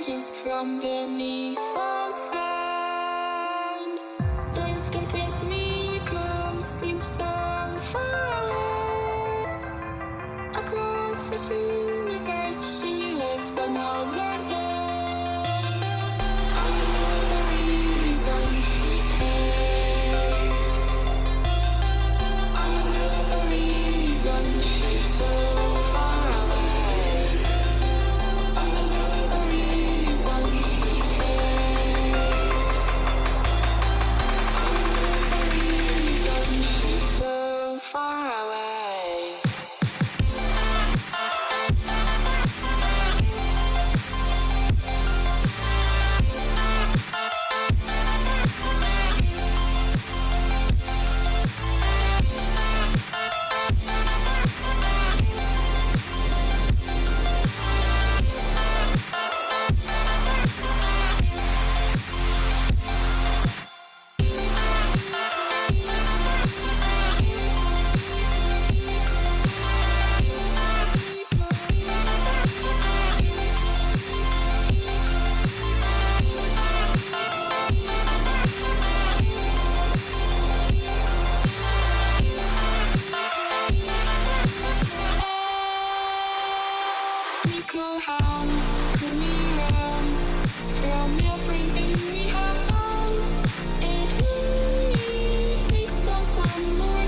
emerges from beneath the sand. Landscape miracles seem so far away. Across this universe, she lives another day. I know the reason she's hate. I know the reason she's so far away. I know the reason she's hate. I know the reason she's so far away. Nickel, how could we run from everything we have done? It only takes us one more